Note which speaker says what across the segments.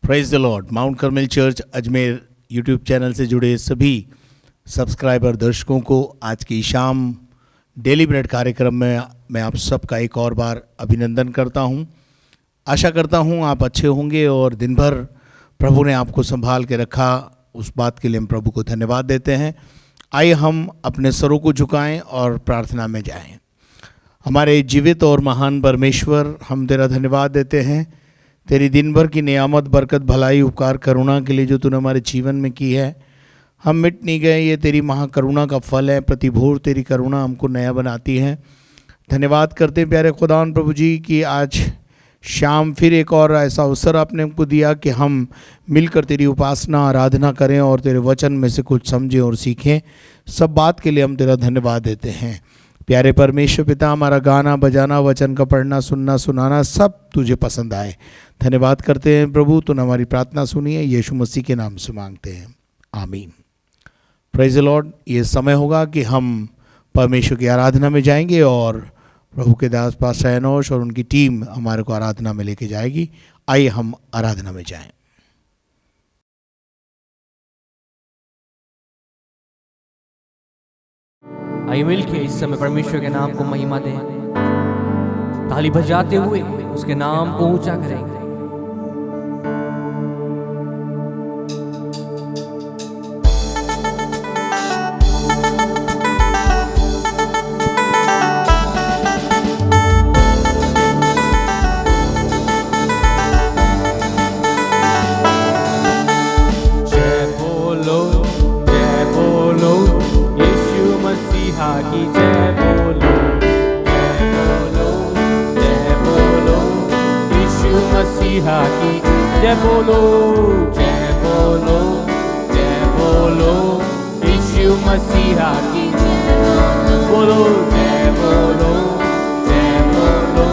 Speaker 1: Praise the Lord. Mount Carmel church Ajmer YouTube channel से जुड़े सभी सब्सक्राइबर दर्शकों को आज की शाम डेली ब्रेड कार्यक्रम में मैं आप सबका एक और बार अभिनंदन करता हूं। आशा करता हूं आप अच्छे होंगे और दिन भर प्रभु ने आपको संभाल के रखा, उस बात के लिए हम प्रभु को धन्यवाद देते हैं। आइए हम अपने सरों को झुकाएं और प्रार्थना में जाएं। हमारे जीवित और महान परमेश्वर, हम तेरा धन्यवाद देते हैं तेरी दिन भर की नियामत, बरकत, भलाई, उपकार, करुणा के लिए जो तूने हमारे जीवन में की है। हम मिट नहीं गए, ये तेरी महाकरुणा का फल है। प्रतिभोर तेरी करुणा हमको नया बनाती है। धन्यवाद करते हैं प्यारे खुदावन प्रभु जी कि आज शाम फिर एक और ऐसा अवसर आपने हमको दिया कि हम मिलकर तेरी उपासना, आराधना करें और तेरे वचन में से कुछ समझें और सीखें। सब बात के लिए हम तेरा धन्यवाद देते हैं। प्यारे परमेश्वर पिता, हमारा गाना बजाना, वचन का पढ़ना, सुनना, सुनाना सब तुझे पसंद आए। धन्यवाद करते हैं प्रभु, तूने हमारी प्रार्थना सुनी है, यीशु मसीह के नाम से मांगते हैं, आमीन। Praise the Lord. ये समय होगा कि हम परमेश्वर की आराधना में जाएंगे और प्रभु के दास पास्टर एनोश और उनकी टीम हमारे को आराधना में लेके जाएगी। आइए हम आराधना में जाएं।
Speaker 2: आइए मिलके इस समय परमेश्वर के नाम को महिमा दें, ताली बजाते हुए उसके नाम को ऊंचा करेंगे। जय बोलो, जय बोलो, जय बोलो, यीशु मसीहा की बोलो, जय बोलो, जय बोलो,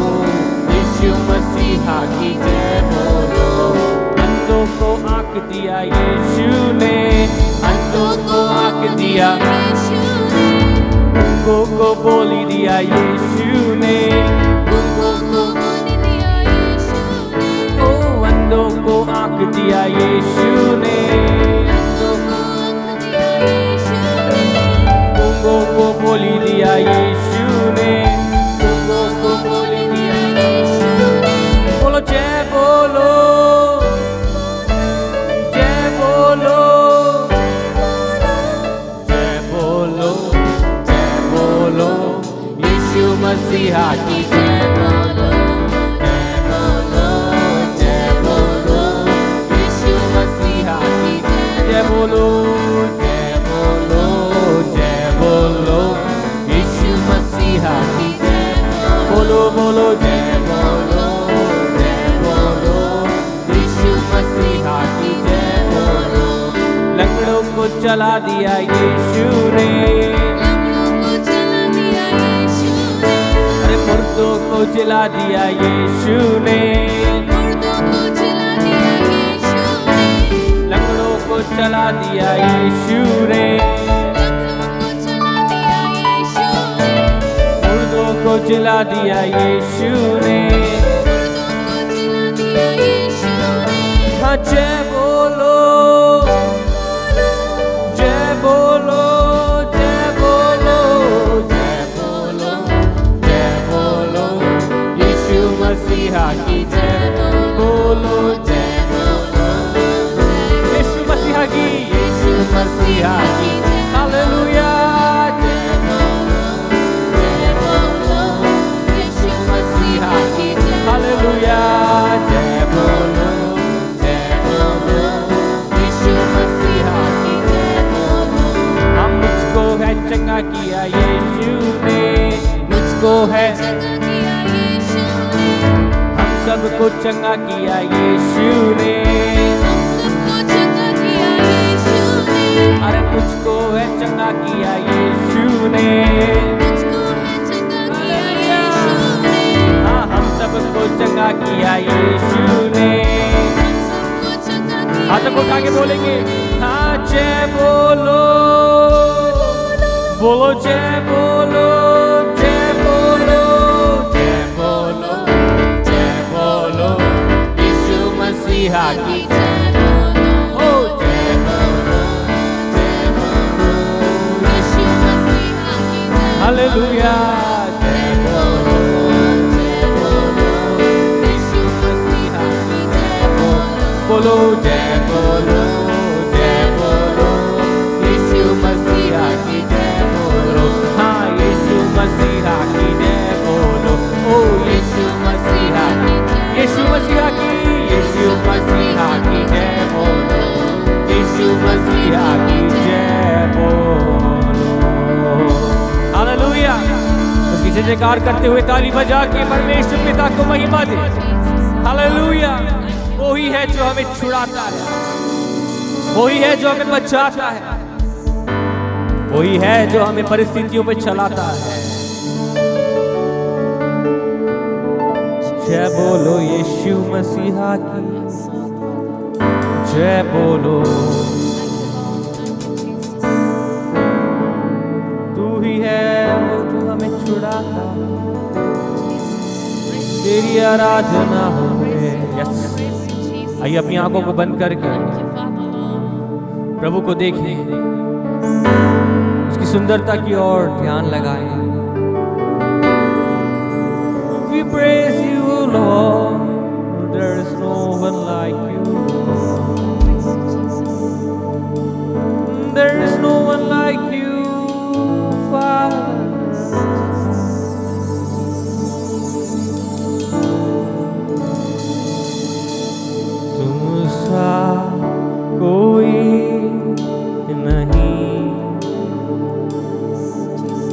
Speaker 2: यीशु मसीहा की जय बोलो। अंधों को आंख दिया यीशु ने, अंधों को आंख दिया, गूंगों को बोली दिया यीशु ने, अंधों को आंख दिया यीशु ने, गूंगों को बोली दिया यीशु ने, गूंगों को बोली दिया यीशु ने। बोलो जय बोलो, जय बोलो, जय बोलो, जय बोलो, यीशु मसीहा की जय बोलो। जय बोलो, जय बोलो, जय बोलो, यीशु मसीहा की जय बोलो। बोलो जय बोलो, जय बोलो, यीशु मसीहा की जय बोलो। लंगड़ों को चला दिया यीशु ने, अरे मुर्दों को जला दिया यीशु ने, चला दिया यीशु ने, मुर्दों को जला दिया यीशु ने। हाँ जय बोलो, जय बोलो, जय बोलो, जय बोलो, जय बोलो, यीशु मसीहा की जय बोलो। यीशु मसीहा की हालेलुया, जय बोलो, जय बोलो, यीशु मसीहा की हालेलुया, जय बोलो, जय बोलो, यीशु मसीहा की जय बोलो। हम मुझको है चंगा किया यीशु ने, मुझको है हम सबको चंगा किया यीशु ने, अरे मुझको है चंगा किया यीशु ने, हाँ हम सबको चंगा किया यीशु ने। हाथों को उठा के बोलेंगे, हाँ जय बोलो, बोलो जय बोलो, जय बोलो, जय बोलो, जय बोलो, यीशु मसीह मसीहा की ओ जय बोलो हालेलुया जय बोलो यीशु मसीहा की बोलो जय बोलो यीशु मसीहा की जय बोलो हाँ यीशु मसीहा की जय बोलो ओ यीशु मसीहा की यीशु मसीहा की जय बोलो यीशु मसीहा की जय बोलो हालेलुया उसकी जय जयकार करते हुए ताली बजा के परमेश्वर पिता को महिमा दे हालेलुया वही है जो हमें छुड़ाता है वही है जो हमें बचाता है वही है जो हमें परिस्थितियों पे चलाता है जय बोलो यीशु मसीहा की जय बोलो तू ही है वो जो हमें छुड़ाता तेरी आराधना हो यस आइए अपनी आंखों को बंद करके प्रभु को देखिए उसकी सुंदरता की ओर ध्यान लगाएं We praise you Lord there is no one like you there is no one like you Father तुमसा कोई नहीं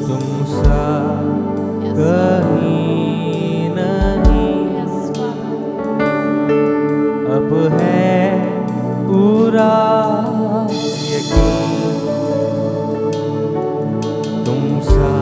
Speaker 2: तुमसा कहीं नहीं अब है पूरा यकीन तुमसा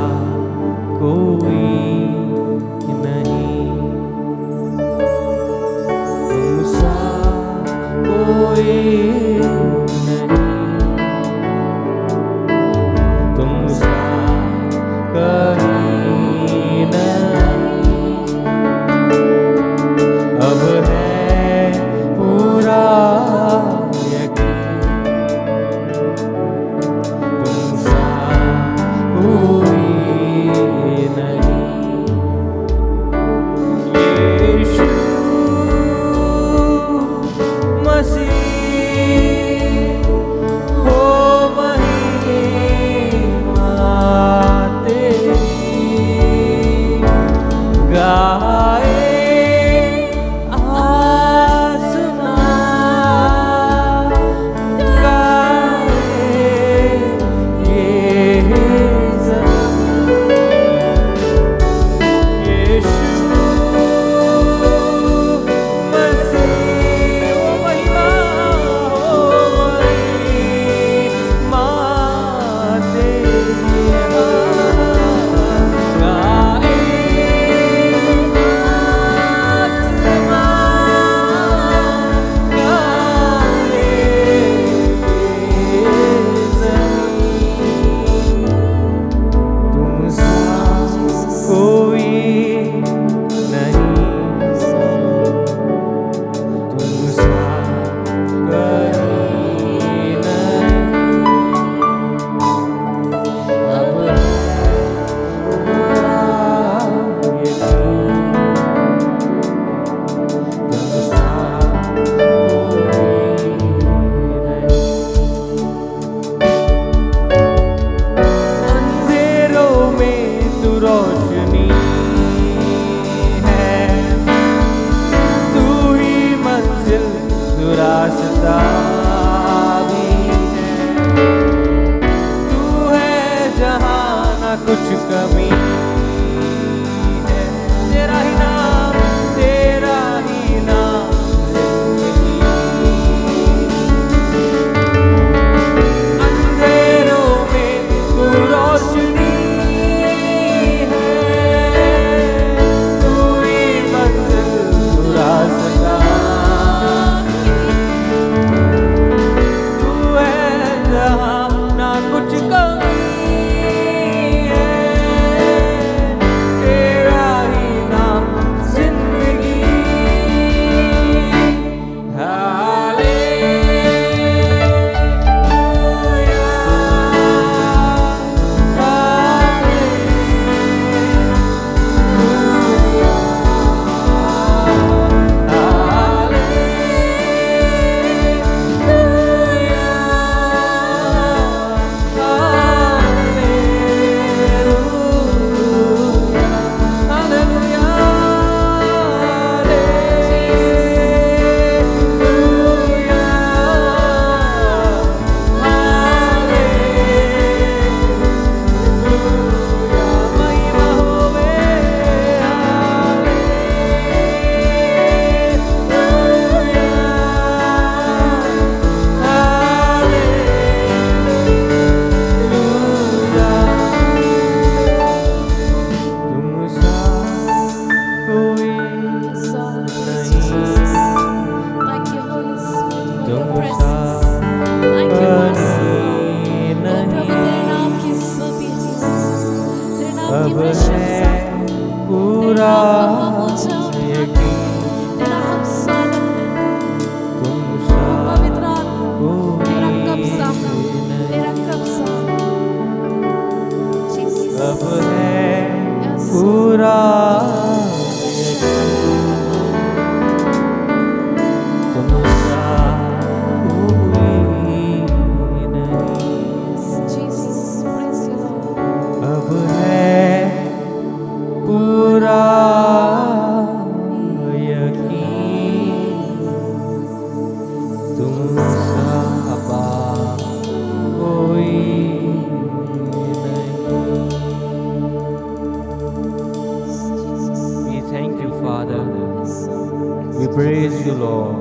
Speaker 2: We praise you, Lord.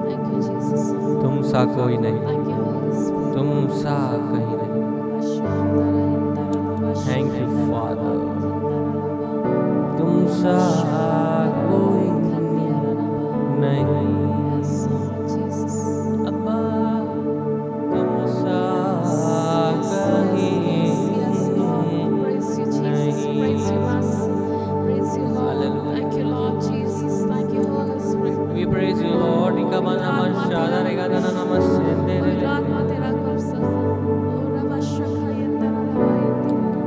Speaker 3: Thank you, Jesus.
Speaker 2: तुम सा कोई नहीं,
Speaker 3: Thank you, Holy Spirit.
Speaker 2: तुम सा कहीं नहीं. Thank you, Father. तुम सा कोई नहीं.
Speaker 3: Yes, Lord Jesus.
Speaker 2: अब्बा, तुम सा कहीं
Speaker 3: Yes, Lord. Praise you, Jesus. Praise you, Master. Praise you, Lord.
Speaker 2: Hallelujah.
Speaker 3: Thank you, Lord Jesus. Thank you, Holy Spirit.
Speaker 2: We praise you, Lord. Ikabana mashada regadana namasende.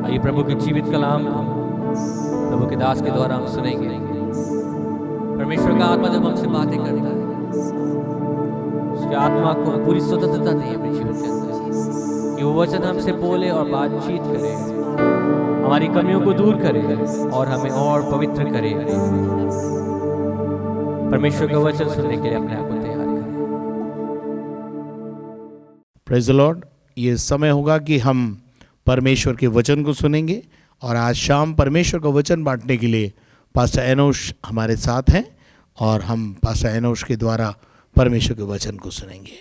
Speaker 2: आइए प्रभु के जीवित कलाम को प्रभु के दास के द्वारा हम सुनेंगे. परमेश्वर का आत्मा जब हमसे बातें करता है, उसकी आत्मा को पूरी स्वतंत्रता दे अपने जीवन के अंदर कि वो वचन हमसे बोले और बातचीत करे, हमारी कमियों को दूर करे और हमें और पवित्र करे. परमेश्वर का वचन सुनने के लिए अपने आप को तैयार करें.
Speaker 1: Praise the Lord. ये समय होगा कि हम परमेश्वर के वचन को सुनेंगे और आज शाम परमेश्वर का वचन बांटने के लिए पास्टर एनोश हमारे साथ हैं और हम पास्टर एनोश के द्वारा परमेश्वर के वचन को सुनेंगे.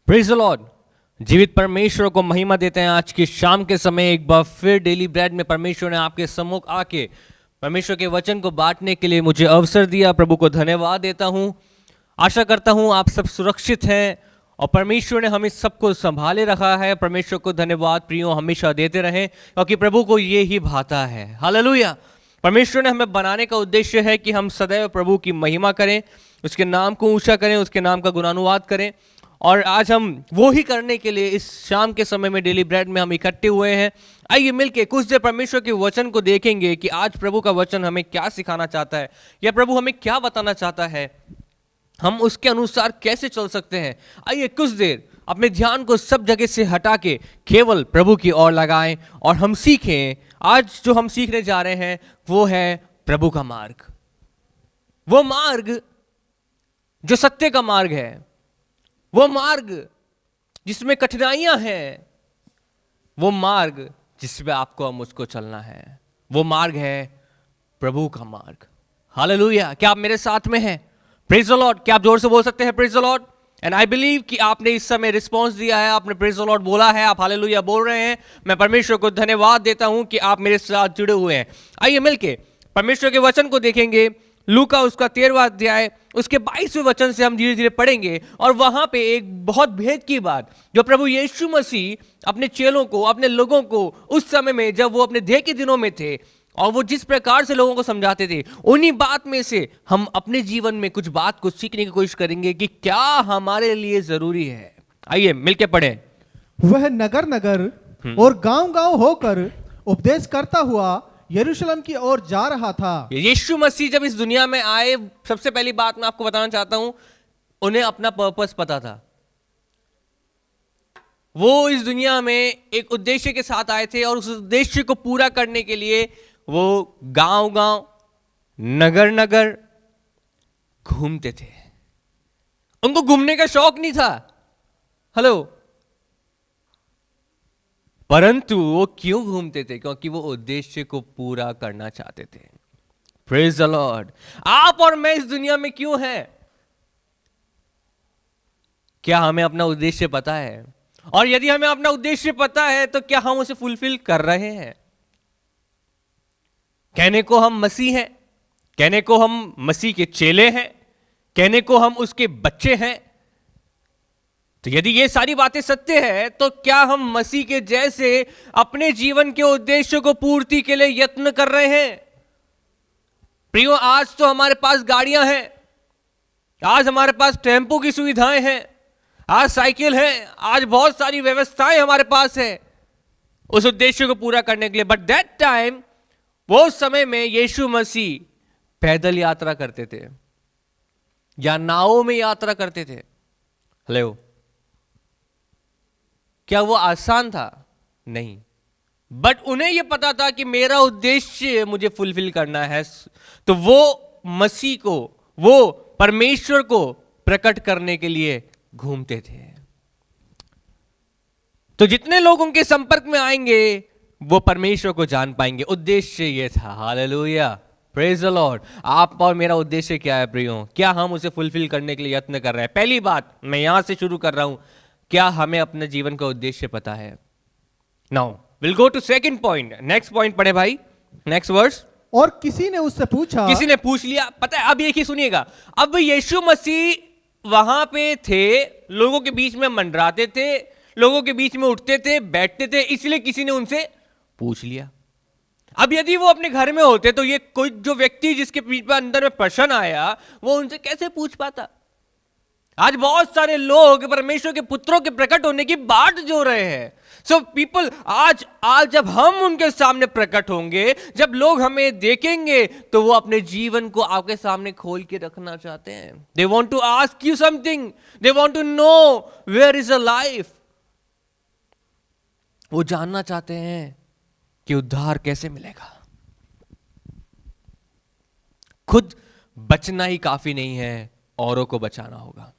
Speaker 2: Praise the Lord. जीवित परमेश्वर को महिमा देते हैं. आज की शाम के समय एक बार फिर डेली ब्रेड में परमेश्वर ने आपके सम्मुख आके परमेश्वर के वचन को बांटने के लिए मुझे अवसर दिया. प्रभु को धन्यवाद देता हूं. आशा करता हूं आप सब सुरक्षित हैं और परमेश्वर ने हमें सबको संभाले रखा है. परमेश्वर को धन्यवाद प्रियो हमेशा देते रहें क्योंकि प्रभु को ये ही भाता है. हालेलुया. परमेश्वर ने हमें बनाने का उद्देश्य है कि हम सदैव प्रभु की महिमा करें, उसके नाम को ऊंचा करें, उसके नाम का गुणानुवाद करें. और आज हम वो ही करने के लिए इस शाम के समय में डेली ब्रेड में हम इकट्ठे हुए हैं. आइए मिलके कुछ देर परमेश्वर के वचन को देखेंगे कि आज प्रभु का वचन हमें क्या सिखाना चाहता है या प्रभु हमें क्या बताना चाहता है, हम उसके अनुसार कैसे चल सकते हैं. आइए कुछ देर अपने ध्यान को सब जगह से हटा के केवल प्रभु की ओर लगाएं और हम सीखें. आज जो हम सीखने जा रहे हैं वो है प्रभु का मार्ग. वो मार्ग जो सत्य का मार्ग है, वो मार्ग जिसमें कठिनाइयां हैं, वो मार्ग जिसमें आपको और मुझको चलना है, वो मार्ग है प्रभु का मार्ग. हालेलुया. क्या आप मेरे साथ में हैं? Praise the Lord. क्या आप जोर से बोल सकते हैं praise the Lord? And I believe कि आपने इस समय रिस्पॉन्स दिया है, आपने प्रेज द लॉर्ड बोला है, आप हालेलुया बोल रहे हैं. मैं परमेश्वर को धन्यवाद देता हूं कि आप मेरे साथ जुड़े हुए हैं. आइए मिलके परमेश्वर के वचन को देखेंगे. लूका उसका 13वां अध्याय उसके 22वें वचन से हम धीरे धीरे पढ़ेंगे और वहां पे एक बहुत भेद की बात जो प्रभु यीशु मसीह अपने चेलों को, अपने लोगों को उस समय में जब वो अपने देह के दिनों में थे और वो जिस प्रकार से लोगों को समझाते थे, उन्हीं बात में से हम अपने जीवन में कुछ बात को सीखने की कोशिश करेंगे कि क्या हमारे लिए जरूरी है. आइए मिलके पढ़ें.
Speaker 4: वह नगर नगर और गांव गांव होकर उपदेश करता हुआ यरूशलेम की ओर जा रहा था.
Speaker 2: यीशु मसीह जब इस दुनिया में आए, सबसे पहली बात मैं आपको बताना चाहता हूं, उन्हें अपना पर्पस पता था. वो इस दुनिया में एक उद्देश्य के साथ आए थे और उस उद्देश्य को पूरा करने के लिए वो गांव गांव, नगर नगर घूमते थे. उनको घूमने का शौक नहीं था. हेलो. परंतु वो क्यों घूमते थे? क्योंकि वो उद्देश्य को पूरा करना चाहते थे. Praise the Lord. आप और मैं इस दुनिया में क्यों हैं? क्या हमें अपना उद्देश्य पता है? और यदि हमें अपना उद्देश्य पता है तो क्या हम उसे फुलफिल कर रहे हैं? कहने को हम मसीह हैं, कहने को हम मसीह के चेले हैं, कहने को हम उसके बच्चे हैं. तो यदि ये सारी बातें सत्य है तो क्या हम मसीह के जैसे अपने जीवन के उद्देश्य को पूर्ति के लिए यत्न कर रहे हैं? प्रियो, आज तो हमारे पास गाड़ियां हैं, आज हमारे पास टेम्पो की सुविधाएं हैं, आज साइकिल है, आज बहुत सारी व्यवस्थाएं हमारे पास है उस उद्देश्य को पूरा करने के लिए. बट दैट टाइम, वो समय में यीशु मसीह पैदल यात्रा करते थे या नावों में यात्रा करते थे. हेलो. क्या वो आसान था? नहीं. बट उन्हें यह पता था कि मेरा उद्देश्य मुझे फुलफिल करना है, तो वो मसीह को, वो परमेश्वर को प्रकट करने के लिए घूमते थे. तो जितने लोग उनके संपर्क में आएंगे वो परमेश्वर को जान पाएंगे। उद्देश्य ये था। Hallelujah, praise the Lord. आप और मेरा उद्देश्य क्या है प्रियो? क्या हम उसे फुलफिल करने के लिए यत्न कर रहे हैं? पहली बात मैं यहां से शुरू कर रहा हूं, क्या हमें अपने जीवन का उद्देश्य पता है? Now will go to second point. Next point पढ़े भाई, नेक्स्ट वर्स।
Speaker 4: और किसी ने उससे पूछा,
Speaker 2: किसी ने पूछ लिया, पता है, अब एक ही सुनिएगा। अब यीशु मसीह वहां पे थे, लोगों के बीच में मंडराते थे, लोगों के बीच में उठते थे, बैठते थे, इसलिए किसी ने उनसे पूछ लिया। अब यदि वो अपने घर में होते तो ये कोई जो व्यक्ति जिसके बीच में अंदर में प्रश्न आया, वो उनसे कैसे पूछ पाता? आज बहुत सारे लोग परमेश्वर के पुत्रों के प्रकट होने की बाट जो रहे हैं। सो पीपल, आज जब हम उनके सामने प्रकट होंगे, जब लोग हमें देखेंगे, तो वो अपने जीवन को आपके सामने खोल के रखना चाहते हैं। They want to ask you something, they want to know where is a life. वो जानना चाहते हैं कि उद्धार कैसे मिलेगा। खुद बचना ही काफी नहीं है, औरों को बचाना होगा।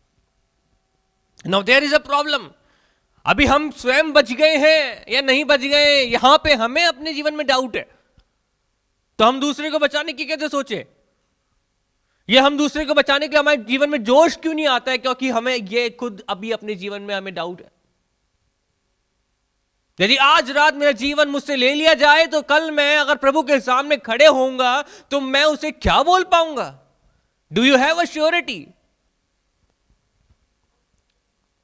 Speaker 2: Now there is a problem. अभी हम स्वयं बच गए हैं या नहीं बच गए, यहां पे हमें अपने जीवन में डाउट है, तो हम दूसरे को बचाने की कैसे सोचे? ये हम दूसरे को बचाने के लिए हमारे जीवन में जोश क्यों नहीं आता है? क्योंकि हमें ये खुद अभी अपने जीवन में हमें डाउट है। यदि आज रात मेरा जीवन मुझसे ले लिया जाए, तो कल मैं अगर प्रभु के सामने खड़े होऊंगा तो मैं उसे क्या बोल पाऊंगा? Do you have a surety?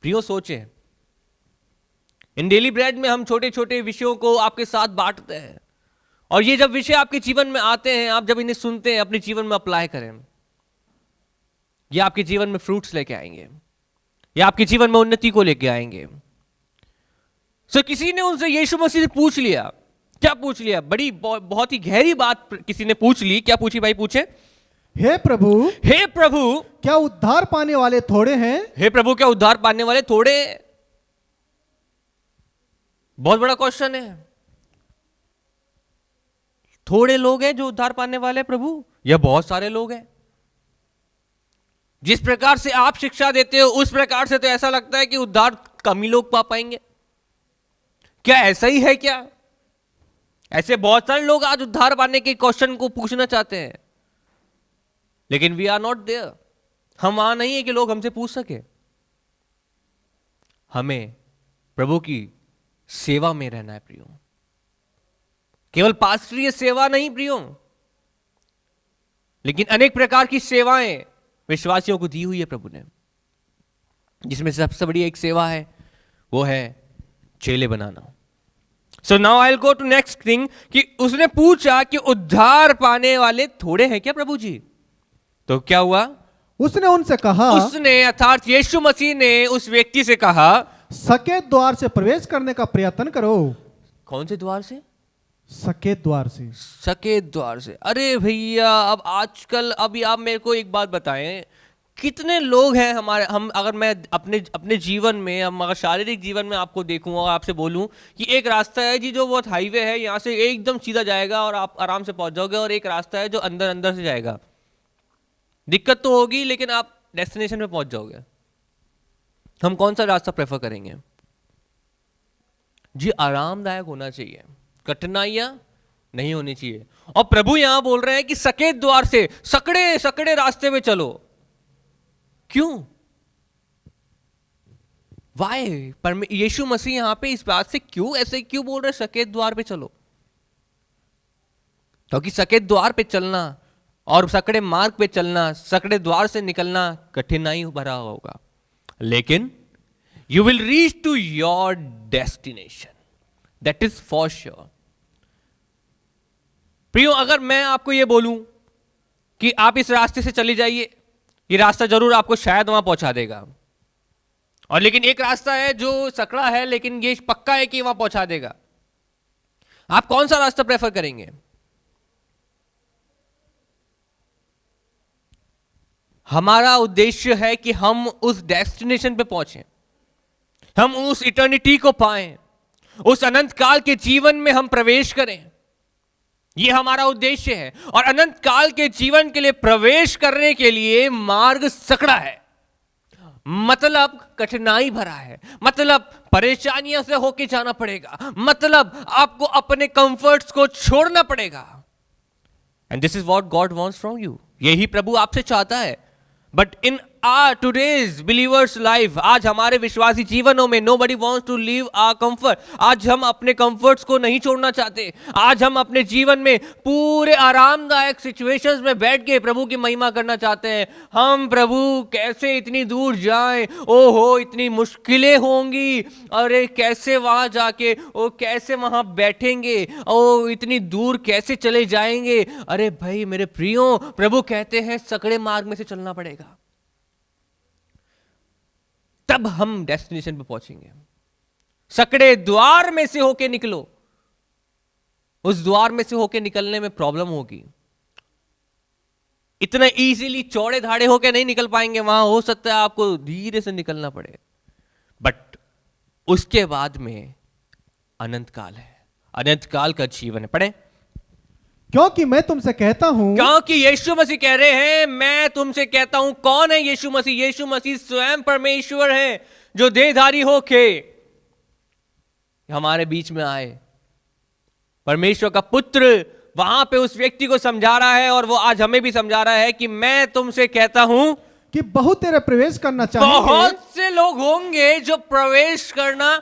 Speaker 2: प्रियो सोचे, इन डेली ब्रेड में हम छोटे छोटे विषयों को आपके साथ बांटते हैं, और ये जब विषय आपके जीवन में आते हैं, आप जब इन्हें सुनते हैं, अपने जीवन में अप्लाई करें, ये आपके जीवन में फ्रूट्स लेके आएंगे, ये आपके जीवन में उन्नति को लेके आएंगे। सो किसी ने उनसे यीशु मसीह से पूछ लिया। क्या पूछ लिया? बहुत ही गहरी बात किसी ने पूछ ली। क्या पूछी भाई? पूछे,
Speaker 4: हे प्रभु,
Speaker 2: हे प्रभु,
Speaker 4: क्या उद्धार पाने वाले थोड़े हैं?
Speaker 2: हे प्रभु, क्या उद्धार पाने वाले थोड़े? बहुत बड़ा क्वेश्चन है। थोड़े लोग हैं जो उद्धार पाने वाले प्रभु, या बहुत सारे लोग हैं? जिस प्रकार से आप शिक्षा देते हो, उस प्रकार से तो ऐसा लगता है कि उद्धार कम ही लोग पा पाएंगे। क्या ऐसा ही है क्या? ऐसे बहुत सारे लोग आज उद्धार पाने के क्वेश्चन को पूछना चाहते हैं, लेकिन वी आर नॉट देयर। हम वहां नहीं है कि लोग हमसे पूछ सके। हमें प्रभु की सेवा में रहना है प्रियो, केवल पास्टरीय सेवा नहीं प्रियो, लेकिन अनेक प्रकार की सेवाएं विश्वासियों को दी हुई है प्रभु ने, जिसमें सबसे बड़ी एक सेवा है, वो है चेले बनाना। So now I will go to next thing, कि उसने पूछा कि उद्धार पाने वाले थोड़े हैं क्या प्रभु जी? तो क्या हुआ?
Speaker 4: उसने उनसे कहा,
Speaker 2: उसने अर्थात यीशु मसीह ने उस व्यक्ति से कहा,
Speaker 4: सकेत द्वार से प्रवेश करने का प्रयत्न करो। कौन
Speaker 2: से द्वार से?
Speaker 4: सकेत द्वार से।
Speaker 2: सकेत द्वार से। अरे भैया, अब आजकल, अभी आप मेरे को एक बात बताएं, कितने लोग हैं हमारे, हम अगर मैं अपने जीवन में, हम अगर शारीरिक जीवन में आपको देखूं और आपसे बोलूं कि एक रास्ता है जी जो बहुत हाईवे है, यहां से एकदम सीधा जाएगा और आप आराम से पहुंच जाओगे, और एक रास्ता है जो अंदर अंदर से जाएगा, दिक्कत तो होगी लेकिन आप डेस्टिनेशन पे पहुंच जाओगे। हम कौन सा रास्ता प्रेफर करेंगे? जी आरामदायक होना चाहिए, कठिनाइयां नहीं होनी चाहिए। और प्रभु यहां बोल रहे हैं कि सकेत द्वार से, सकड़े सकड़े रास्ते में चलो। क्यों? वाई? पर यीशु मसीह यहां पे इस बात से क्यों ऐसे क्यों बोल रहे सकेत द्वार पे चलो? क्योंकि सकेत द्वार पे चलना और सकड़े मार्ग पे चलना, सकड़े द्वार से निकलना कठिनाई भरा होगा, लेकिन you will reach to your destination, that is for sure. प्रियो, अगर मैं आपको यह बोलूं कि आप इस रास्ते से चले जाइए, ये रास्ता जरूर आपको शायद वहां पहुंचा देगा, और लेकिन एक रास्ता है जो सकड़ा है लेकिन ये पक्का है कि वहां पहुंचा देगा। आप कौन सा रास्ता प्रेफर करेंगे? हमारा उद्देश्य है कि हम उस डेस्टिनेशन पे पहुंचे, हम उस इटर्निटी को पाएं, उस अनंत काल के जीवन में हम प्रवेश करें। यह हमारा उद्देश्य है, और अनंत काल के जीवन के लिए प्रवेश करने के लिए मार्ग सकड़ा है। मतलब कठिनाई भरा है, मतलब परेशानियों से होके जाना पड़ेगा, मतलब आपको अपने कंफर्ट्स को छोड़ना पड़ेगा। And this is what God wants from you, यही प्रभु आपसे चाहता है। But in our today's believers life, आज हमारे विश्वासी जीवनों में nobody wants to leave our comfort। आज हम अपने कंफर्ट्स को नहीं छोड़ना चाहते। आज हम अपने जीवन में पूरे आरामदायक सिचुएशंस में बैठ के प्रभु की महिमा करना चाहते हैं। हम प्रभु कैसे इतनी दूर जाएं, ओहो इतनी मुश्किलें होंगी, अरे कैसे वहां जाके ओ कैसे वहां बैठेंगे, ओ इतनी दूर कैसे चले जाएंगे। अरे भाई मेरे प्रियो, प्रभु कहते हैं सकड़े मार्ग में से चलना पड़ेगा, तब हम डेस्टिनेशन पे पहुंचेंगे। सकड़े द्वार में से होके निकलो, उस द्वार में से होके निकलने में प्रॉब्लम होगी, इतना इजीली चौड़े धाड़े होके नहीं निकल पाएंगे। वहां हो सकता है आपको धीरे से निकलना पड़े, बट उसके बाद में अनंत काल है, अनंत काल का जीवन है। पढ़े,
Speaker 4: क्योंकि मैं तुमसे कहता हूं,
Speaker 2: क्योंकि यीशु मसीह कह रहे हैं मैं तुमसे कहता हूं। कौन है यीशु मसीह? यीशु मसीह स्वयं परमेश्वर है, जो देहधारी होके हमारे बीच में आए। परमेश्वर का पुत्र वहां पे उस व्यक्ति को समझा रहा है, और वो आज हमें भी समझा रहा है कि मैं तुमसे कहता हूं
Speaker 4: कि बहुत तेरे प्रवेश करना चाहेंगे।
Speaker 2: बहुत से लोग होंगे जो प्रवेश करना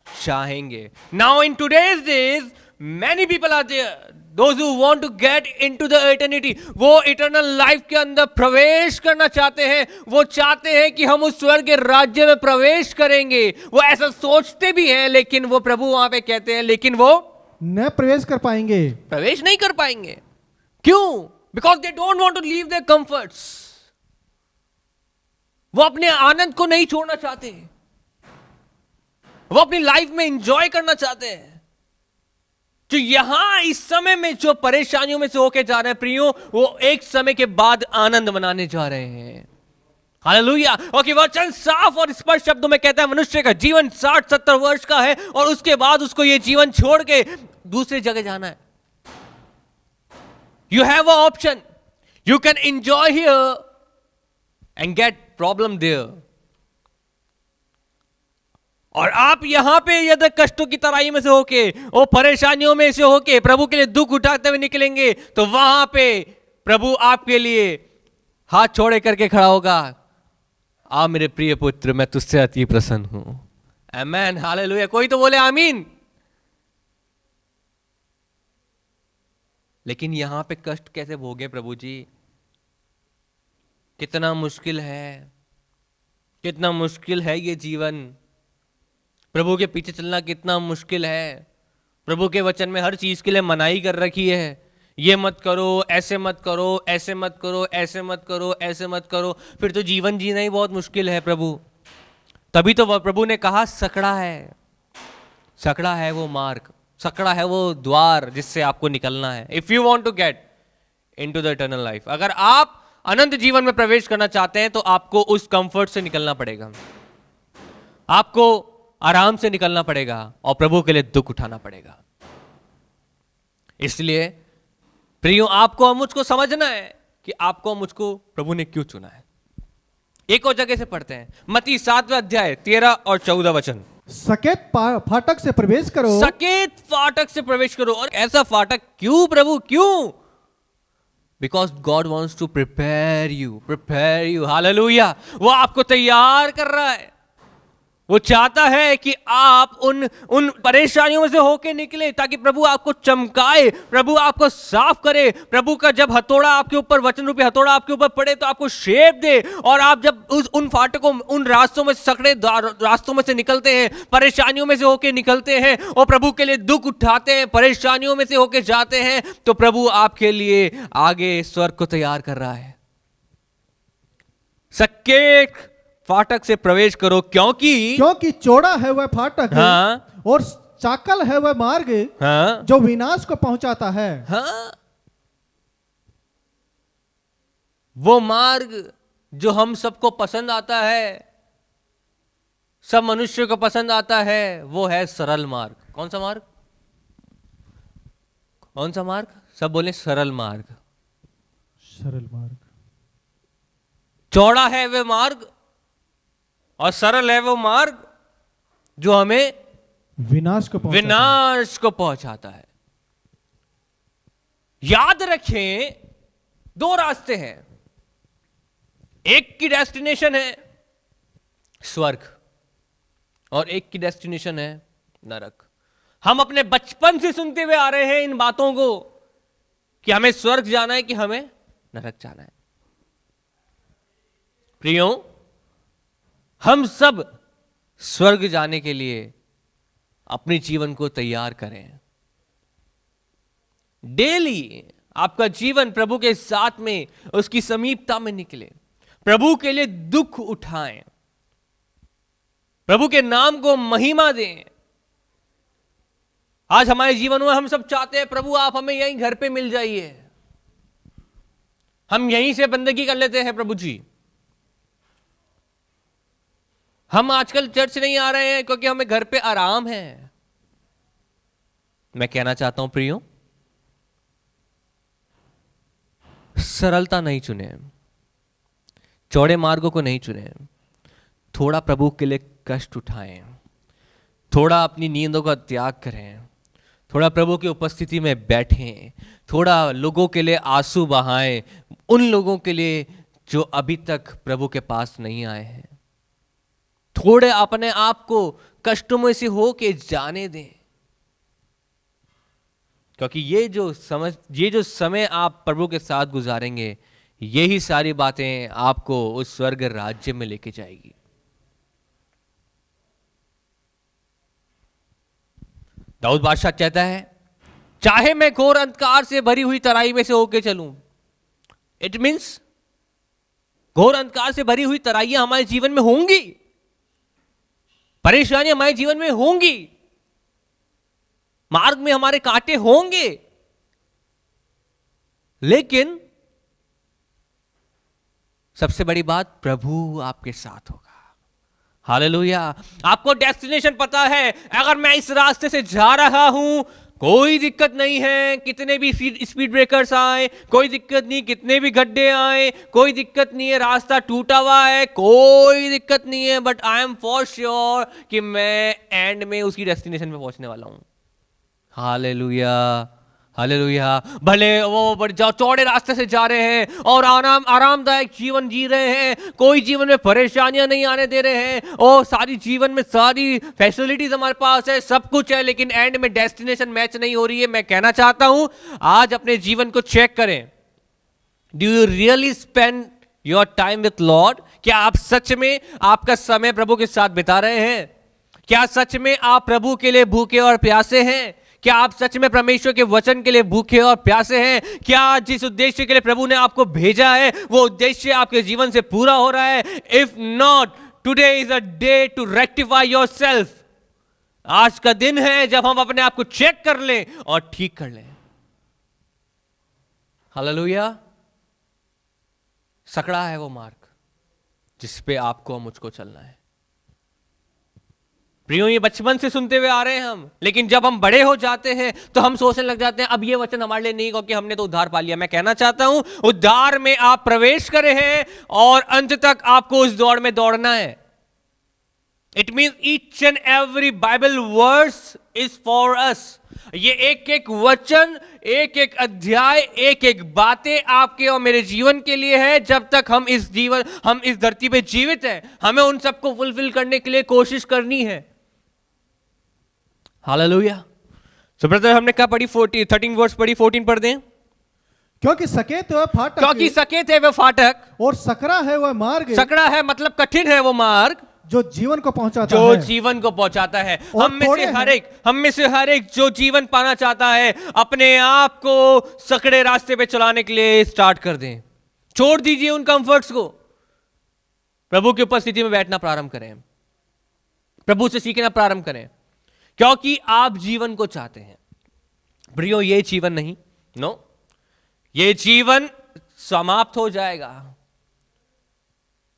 Speaker 2: चाहेंगे। Now in today's days many people are there, those who want to get into the eternity, वो इटर्नल लाइफ के अंदर प्रवेश करना चाहते हैं। वो चाहते हैं कि हम उस स्वर्ग के राज्य में प्रवेश करेंगे। वो ऐसा सोचते भी हैं, लेकिन वो प्रभु वहां पे कहते हैं लेकिन वो
Speaker 4: न प्रवेश कर पाएंगे,
Speaker 2: प्रवेश नहीं कर पाएंगे। क्यों? Because they don't want to leave their comforts. वो अपने आनंद को नहीं छोड़ना चाहते, वो अपनी लाइफ में एंजॉय करना चाहते हैं। जो यहां इस समय में जो परेशानियों में से होके जा रहे हैं प्रियो, वो एक समय के बाद आनंद मनाने जा रहे हैं। हालेलुया। और वचन साफ और स्पष्ट शब्दों में कहता है मनुष्य का जीवन 60-70 वर्ष का है, और उसके बाद उसको ये जीवन छोड़ के दूसरी जगह जाना है। You have a option, you can enjoy here and get problem there. और आप यहां पे यदि कष्टों की तराई में से होके, ओ परेशानियों में से होके प्रभु के लिए दुख उठाते हुए निकलेंगे, तो वहां पे प्रभु आपके लिए हाथ छोड़े करके खड़ा होगा। आ मेरे प्रिय पुत्र, मैं तुझसे अति प्रसन्न हूं। आमीन, हालेलुया। कोई तो बोले आमीन। लेकिन यहां पे कष्ट कैसे भोगे प्रभु जी? कितना मुश्किल है, कितना मुश्किल है ये जीवन। प्रभु के पीछे चलना कितना मुश्किल है। प्रभु के वचन में हर चीज के लिए मनाही कर रखी है। ये मत करो, ऐसे मत करो, ऐसे मत करो, ऐसे मत करो, ऐसे मत करो। फिर तो जीवन जीना ही बहुत मुश्किल है प्रभु। तभी तो प्रभु ने कहा सकड़ा है, सकड़ा है वो मार्ग, सकड़ा है वो द्वार जिससे आपको निकलना है। If you want to get into the eternal life, अगर आप अनंत जीवन में प्रवेश करना चाहते हैं तो आपको उस कंफर्ट से निकलना पड़ेगा, आपको आराम से निकलना पड़ेगा, और प्रभु के लिए दुख उठाना पड़ेगा। इसलिए प्रियो, आपको और मुझको समझना है कि आपको और मुझको प्रभु ने क्यों चुना है। एक और जगह से पढ़ते हैं, मत्ती 7वां अध्याय 13 और 14 वचन।
Speaker 4: सकेत फाटक से प्रवेश करो,
Speaker 2: सकेत फाटक से प्रवेश करो। और ऐसा फाटक क्यों प्रभु, क्यों? Because God wants to prepare you. Hallelujah. वो आपको तैयार कर रहा है। वो चाहता है कि आप उन परेशानियों में से होके निकले, ताकि प्रभु आपको चमकाए, प्रभु आपको साफ करे। प्रभु का जब हथौड़ा आपके ऊपर, वचन रूपी हथौड़ा आपके ऊपर पड़े, तो आपको शेप दे। और आप जब उन फाटकों, उन रास्तों में, सकड़े रास्तों में से निकलते हैं, परेशानियों में से होके निकलते हैं, और प्रभु के लिए दुख उठाते हैं, परेशानियों में से होके जाते हैं, तो प्रभु आपके लिए आगे स्वर्ग को तैयार कर रहा है। सकेत फाटक से प्रवेश करो, क्योंकि
Speaker 4: चौड़ा है वह फाटक,
Speaker 2: हाँ,
Speaker 4: और चाकल है वह मार्ग,
Speaker 2: हाँ,
Speaker 4: जो विनाश को पहुंचाता है।
Speaker 2: हाँ, वो मार्ग जो हम सबको पसंद आता है, सब मनुष्य को पसंद आता है, वो है सरल मार्ग। कौन सा मार्ग? कौन सा मार्ग? सब बोले सरल मार्ग।
Speaker 4: सरल मार्ग।
Speaker 2: चौड़ा है वह मार्ग और सरल है वो मार्ग जो हमें
Speaker 4: विनाश को पहुंचाता है।
Speaker 2: विनाश को पहुंचाता है। याद रखें, दो रास्ते हैं। एक की डेस्टिनेशन है स्वर्ग और एक की डेस्टिनेशन है नरक। हम अपने बचपन से सुनते हुए आ रहे हैं इन बातों को कि हमें स्वर्ग जाना है कि हमें नरक जाना है। प्रियो, हम सब स्वर्ग जाने के लिए अपने जीवन को तैयार करें। डेली आपका जीवन प्रभु के साथ में, उसकी समीपता में निकले। प्रभु के लिए दुख उठाएं, प्रभु के नाम को महिमा दें। आज हमारे जीवन में हम सब चाहते हैं प्रभु आप हमें यहीं घर पे मिल जाइए, हम यहीं से बंदगी कर लेते हैं प्रभु जी। हम आजकल चर्च नहीं आ रहे हैं क्योंकि हमें घर पे आराम है। मैं कहना चाहता हूं प्रियो, सरलता नहीं चुने, चौड़े मार्गों को नहीं चुने। थोड़ा प्रभु के लिए कष्ट उठाएं, थोड़ा अपनी नींदों का त्याग करें, थोड़ा प्रभु की उपस्थिति में बैठें, थोड़ा लोगों के लिए आंसू बहाएं, उन लोगों के लिए जो अभी तक प्रभु के पास नहीं आए हैं। थोड़े अपने आप को कष्टों में से हो के जाने दें, क्योंकि ये जो समय आप प्रभु के साथ गुजारेंगे, यही सारी बातें आपको उस स्वर्ग राज्य में लेके जाएगी। दाऊद बादशाह कहता है, चाहे मैं घोर अंधकार से भरी हुई तराई में से होके चलूं। इट मीन्स घोर अंधकार से भरी हुई तराइयां हमारे जीवन में होंगी, परेशानियां हमारे जीवन में होंगी, मार्ग में हमारे कांटे होंगे, लेकिन सबसे बड़ी बात, प्रभु आपके साथ होगा। हालेलुया। आपको डेस्टिनेशन पता है, अगर मैं इस रास्ते से जा रहा हूं, कोई दिक्कत नहीं है, कितने भी स्पीड ब्रेकर्स आए, कोई दिक्कत नहीं, कितने भी गड्ढे आए, कोई दिक्कत नहीं है, रास्ता टूटा हुआ है, कोई दिक्कत नहीं है, but I am for sure कि मैं एंड में उसकी डेस्टिनेशन पे पहुंचने वाला हूं। Hallelujah, hallelujah. भले वो चौड़े रास्ते से जा रहे हैं और आरामदायक जीवन जी रहे हैं, कोई जीवन में परेशानियां नहीं आने दे रहे हैं, और सारी जीवन में सारी फैसिलिटीज हमारे पास है, सब कुछ है, लेकिन एंड में डेस्टिनेशन मैच नहीं हो रही है। मैं कहना चाहता हूं, आज अपने जीवन को चेक करें। Do you really spend your time with Lord? क्या आप सच में आपका समय प्रभु के साथ बिता रहे हैं? क्या सच में आप प्रभु के लिए भूखे और प्यासे हैं? क्या आप सच में परमेश्वर के वचन के लिए भूखे और प्यासे हैं? क्या जिस उद्देश्य के लिए प्रभु ने आपको भेजा है, वो उद्देश्य आपके जीवन से पूरा हो रहा है? If not, today is a day to rectify yourself. आज का दिन है जब हम अपने आप को चेक कर लें और ठीक कर लें। हालेलुया। सकड़ा है वो मार्ग जिस पे आपको मुझको चलना है। प्रियो, ये बचपन से सुनते हुए आ रहे हैं हम, लेकिन जब हम बड़े हो जाते हैं तो हम सोचने लग जाते हैं अब ये वचन हमारे लिए नहीं, क्योंकि हमने तो उद्धार पा लिया। मैं कहना चाहता हूं, उद्धार में आप प्रवेश करे हैं और अंत तक आपको उस दौड़ में दौड़ना है। It means each and every Bible verse is for us. ये एक एक वचन, एक एक अध्याय, एक एक बातें आपके और मेरे जीवन के लिए है। जब तक हम इस धरती पे जीवित हैं, हमें उन सबको फुलफिल करने के लिए कोशिश करनी है। हालेलुया। सो ब्रदर, हमने क्या पढ़ी? 13 वर्स पढ़ी, 14 पढ़ दें।
Speaker 4: क्योंकि सकेत है वह फाटक,
Speaker 2: क्योंकि सकेत है वह फाटक,
Speaker 4: और सकरा है वह मार्ग,
Speaker 2: सकड़ा है मतलब कठिन है वो मार्ग,
Speaker 4: जो जीवन को पहुंचाता
Speaker 2: जो
Speaker 4: है।
Speaker 2: जीवन को पहुंचाता है।
Speaker 4: और
Speaker 2: हम में से हर एक जो जीवन पाना चाहता है, अपने आप को सकड़े रास्ते पे चलाने के लिए स्टार्ट कर दें। छोड़ दीजिए उन कंफर्ट्स को, प्रभु की उपस्थिति में बैठना प्रारंभ करें, प्रभु से सीखना प्रारंभ करें, क्योंकि आप जीवन को चाहते हैं। प्रियो, ये जीवन नहीं, नो, ये जीवन समाप्त हो जाएगा।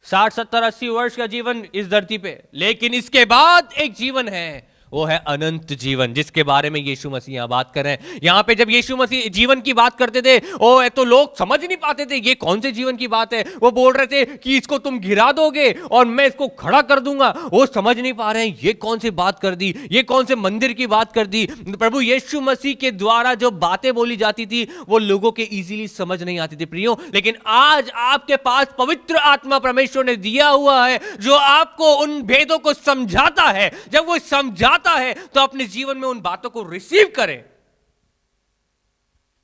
Speaker 2: 60, 70, 80 वर्ष का जीवन इस धरती पे, लेकिन इसके बाद एक जीवन है, वो है अनंत जीवन, जिसके बारे में यीशु मसीह यहाँ बात कर रहे हैं। यहाँ पे जब यीशु मसीह जीवन की बात करते थे, ओ तो लोग समझ नहीं पाते थे ये कौन से जीवन की बात है। वो बोल रहे थे कि इसको तुम गिरा दोगे और मैं इसको खड़ा कर दूंगा। वो समझ नहीं पा रहे हैं ये कौन सी बात कर दी, ये कौन से मंदिर की बात कर दी। प्रभु यीशु मसीह के द्वारा जो बातें बोली जाती थी वो लोगों के इजीली समझ नहीं आती थी प्रियो। लेकिन आज आपके पास पवित्र आत्मा परमेश्वर ने दिया हुआ है जो आपको उन भेदों को समझाता है। जब वो समझाता है तो अपने जीवन में उन बातों को रिसीव करें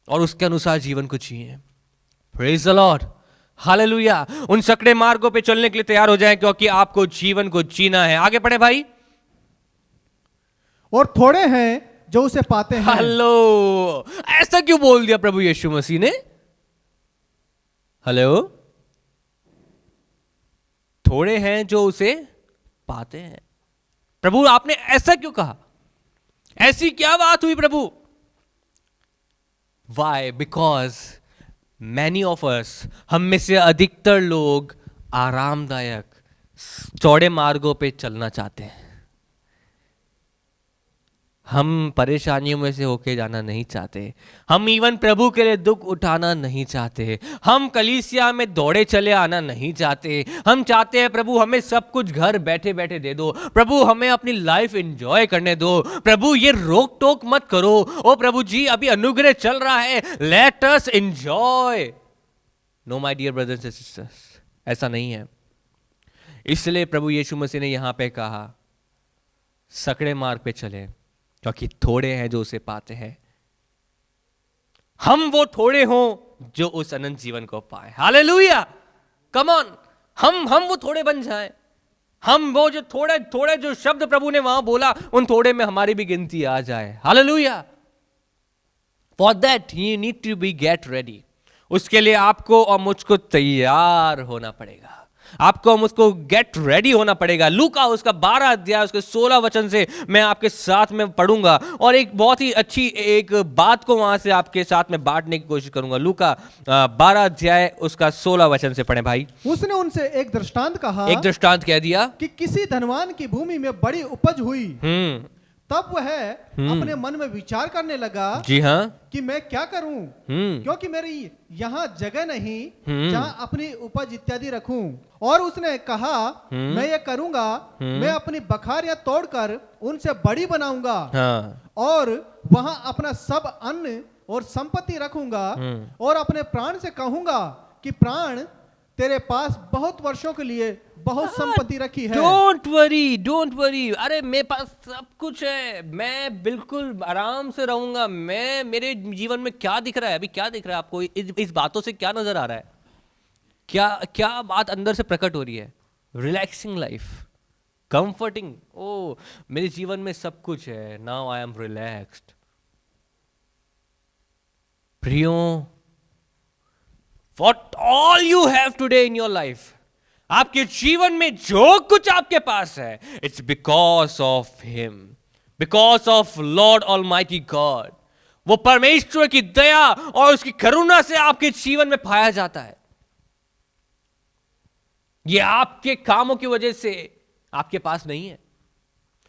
Speaker 2: और उसके अनुसार जीवन को जिए। Praise the Lord, hallelujah. उन सकड़े मार्गों पे चलने के लिए तैयार हो जाएं, क्योंकि आपको जीवन को जीना है। आगे पढ़े भाई।
Speaker 4: और थोड़े हैं जो उसे पाते हैं।
Speaker 2: हेलो, ऐसा क्यों बोल दिया प्रभु यीशु मसीह ने? हेलो, थोड़े हैं जो उसे पाते हैं। प्रभु आपने ऐसा क्यों कहा? ऐसी क्या बात हुई प्रभु? Why? Because many of us, हम में से अधिकतर लोग आरामदायक चौड़े मार्गों पे चलना चाहते हैं। हम परेशानियों में से होके जाना नहीं चाहते। हम इवन प्रभु के लिए दुख उठाना नहीं चाहते। हम कलीसिया में दौड़े चले आना नहीं चाहते। हम चाहते हैं प्रभु हमें सब कुछ घर बैठे बैठे दे दो। प्रभु हमें अपनी लाइफ एंजॉय करने दो। प्रभु ये रोक टोक मत करो। ओ प्रभु जी, अभी अनुग्रह चल रहा है, let us enjoy. No my dear brothers and sisters, ऐसा नहीं है। इसलिए प्रभु यीशु मसीह ने यहां पे कहा सकड़े मार्ग पे चले, क्योंकि थोड़े हैं जो उसे पाते हैं। हम वो थोड़े हों जो उस अनंत जीवन को पाए। हालेलुया, कम ऑन, हम वो थोड़े बन जाएं। हम वो जो थोड़े थोड़े जो शब्द प्रभु ने वहां बोला, उन थोड़े में हमारी भी गिनती आ जाए। Hallelujah. For that you need to be get ready. उसके लिए आपको और मुझको तैयार होना पड़ेगा। आपको और मुझको गेट रेडी होना पड़ेगा। लूका उसका 12 अध्याय उसके 16 वचन से मैं आपके साथ में पढ़ूंगा और एक बहुत ही अच्छी एक बात को वहां से आपके साथ में बांटने की कोशिश करूंगा। लूका 12 अध्याय उसका 16 वचन से पढ़ें भाई।
Speaker 4: उसने उनसे एक दृष्टांत कहा,
Speaker 2: एक दृष्टांत कह दिया
Speaker 4: कि किसी धनवान की भूमि में बड़ी उपज हुई। तब वह अपने मन में विचार करने लगा,
Speaker 2: जी हाँ,
Speaker 4: कि मैं क्या करूं, क्योंकि मेरी यहाँ जगह नहीं जहाँ अपनी उपज इत्यादि रखूं। और उसने कहा, मैं ये करूंगा, मैं अपनी बखारियां तोड़कर उनसे बड़ी बनाऊंगा,
Speaker 2: हाँ,
Speaker 4: और वहां अपना सब अन्न और संपत्ति रखूंगा, और अपने प्राण से कहूंगा कि प्राण, तेरे पास बहुत वर्षों के लिए बहुत संपत्ति रखी है।
Speaker 2: Don't worry. अरे मेरे पास सब कुछ है, मैं बिल्कुल आराम से रहूंगा। मैं, मेरे जीवन में क्या दिख रहा है अभी? क्या दिख रहा है आपको? इस बातों से क्या नजर आ रहा है? क्या बात अंदर से प्रकट हो रही है? Relaxing life, comforting. ओ, मेरे जीवन में सब कुछ है, नाउ आई एम रिलैक्स्ड। प्रियो, What all you have today in your life, आपके जीवन में जो कुछ आपके पास है, it's because of him, because of Lord Almighty God। वो परमेश्वर की दया और उसकी करुणा से आपके जीवन में पाया जाता है। ये आपके कामों की वजह से आपके पास नहीं है।